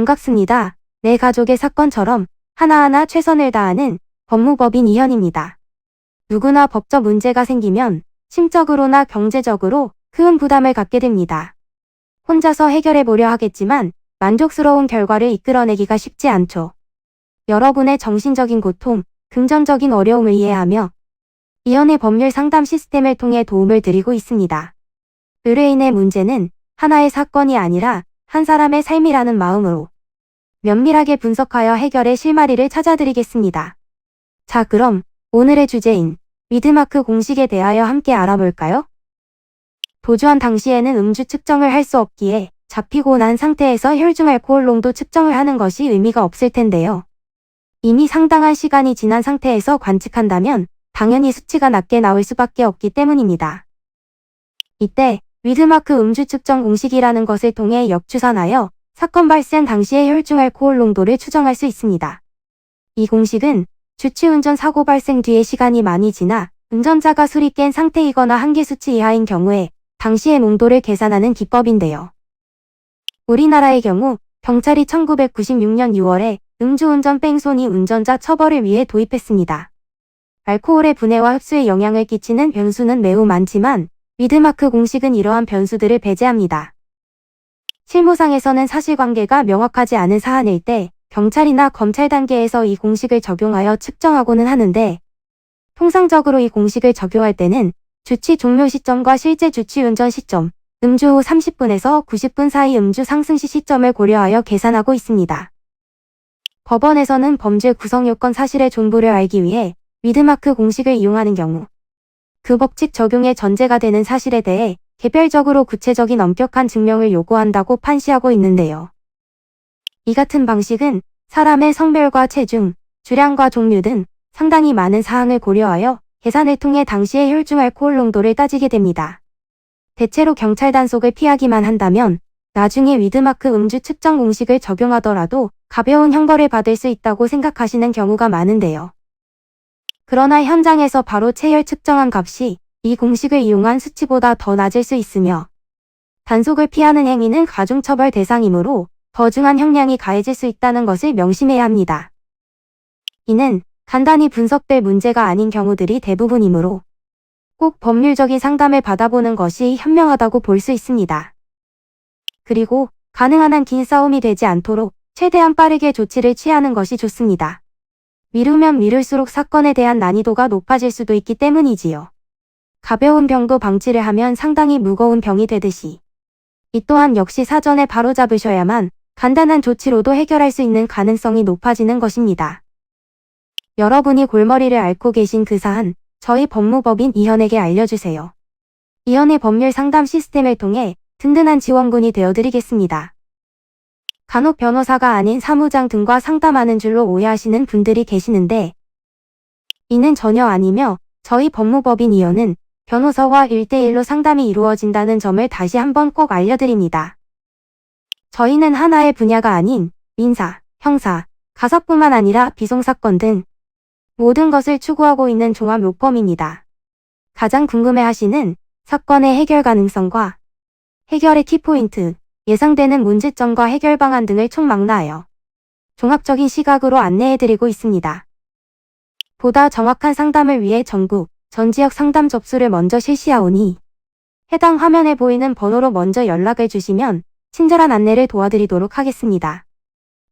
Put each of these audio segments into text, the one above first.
반갑습니다. 내 가족의 사건처럼 하나하나 최선을 다하는 법무법인 이현입니다. 누구나 법적 문제가 생기면 심적으로나 경제적으로 큰 부담을 갖게 됩니다. 혼자서 해결해 보려 하겠지만 만족스러운 결과를 이끌어내기가 쉽지 않죠. 여러분의 정신적인 고통, 금전적인 어려움을 이해하며 이현의 법률 상담 시스템을 통해 도움을 드리고 있습니다. 의뢰인의 문제는 하나의 사건이 아니라 한 사람의 삶이라는 마음으로 면밀하게 분석하여 해결의 실마리를 찾아드리겠습니다. 자, 그럼 오늘의 주제인 위드마크 공식에 대하여 함께 알아볼까요? 도주한 당시에는 음주 측정을 할 수 없기에 잡히고 난 상태에서 혈중 알코올 농도 측정을 하는 것이 의미가 없을 텐데요. 이미 상당한 시간이 지난 상태에서 관측한다면 당연히 수치가 낮게 나올 수밖에 없기 때문입니다. 이때 위드마크 음주 측정 공식이라는 것을 통해 역추산하여 사건 발생 당시의 혈중 알코올 농도를 추정할 수 있습니다. 이 공식은 주치운전 사고 발생 뒤에 시간이 많이 지나 운전자가 술이 깬 상태이거나 한계 수치 이하인 경우에 당시의 농도를 계산하는 기법인데요. 우리나라의 경우 경찰이 1996년 6월에 음주운전 뺑소니 운전자 처벌을 위해 도입했습니다. 알코올의 분해와 흡수에 영향을 끼치는 변수는 매우 많지만 위드마크 공식은 이러한 변수들을 배제합니다. 실무상에서는 사실관계가 명확하지 않은 사안일 때 경찰이나 검찰 단계에서 이 공식을 적용하여 측정하고는 하는데 통상적으로 이 공식을 적용할 때는 주치 종료 시점과 실제 주치운전 시점, 음주 후 30분에서 90분 사이 음주 상승시 시점을 고려하여 계산하고 있습니다. 법원에서는 범죄 구성 요건 사실의 존부를 알기 위해 위드마크 공식을 이용하는 경우 그 법칙 적용의 전제가 되는 사실에 대해 개별적으로 구체적인 엄격한 증명을 요구한다고 판시하고 있는데요. 이 같은 방식은 사람의 성별과 체중, 주량과 종류 등 상당히 많은 사항을 고려하여 계산을 통해 당시의 혈중 알코올 농도를 따지게 됩니다. 대체로 경찰 단속을 피하기만 한다면 나중에 위드마크 음주 측정 공식을 적용하더라도 가벼운 형벌을 받을 수 있다고 생각하시는 경우가 많은데요. 그러나 현장에서 바로 체열 측정한 값이 이 공식을 이용한 수치보다 더 낮을 수 있으며 단속을 피하는 행위는 가중처벌 대상이므로 더 중한 형량이 가해질 수 있다는 것을 명심해야 합니다. 이는 간단히 분석될 문제가 아닌 경우들이 대부분이므로 꼭 법률적인 상담을 받아보는 것이 현명하다고 볼 수 있습니다. 그리고 가능한 한 긴 싸움이 되지 않도록 최대한 빠르게 조치를 취하는 것이 좋습니다. 미루면 미룰수록 사건에 대한 난이도가 높아질 수도 있기 때문이지요. 가벼운 병도 방치를 하면 상당히 무거운 병이 되듯이 이 또한 역시 사전에 바로잡으셔야만 간단한 조치로도 해결할 수 있는 가능성이 높아지는 것입니다. 여러분이 골머리를 앓고 계신 그 사안, 저희 법무법인 이현에게 알려주세요. 이현의 법률 상담 시스템을 통해 든든한 지원군이 되어드리겠습니다. 간혹 변호사가 아닌 사무장 등과 상담하는 줄로 오해하시는 분들이 계시는데 이는 전혀 아니며 저희 법무법인 이현은 변호사와 1대1로 상담이 이루어진다는 점을 다시 한번 꼭 알려드립니다. 저희는 하나의 분야가 아닌 민사, 형사, 가사뿐만 아니라 비송사건 등 모든 것을 추구하고 있는 종합 로펌입니다. 가장 궁금해하시는 사건의 해결 가능성과 해결의 키포인트, 예상되는 문제점과 해결 방안 등을 총망라하여 종합적인 시각으로 안내해드리고 있습니다. 보다 정확한 상담을 위해 전국, 전 지역 상담 접수를 먼저 실시하오니 해당 화면에 보이는 번호로 먼저 연락을 주시면 친절한 안내를 도와드리도록 하겠습니다.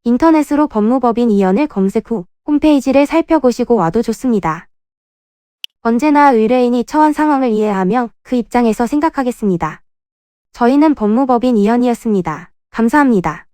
인터넷으로 법무법인 이현을 검색 후 홈페이지를 살펴보시고 와도 좋습니다. 언제나 의뢰인이 처한 상황을 이해하며 그 입장에서 생각하겠습니다. 저희는 법무법인 이현이었습니다. 감사합니다.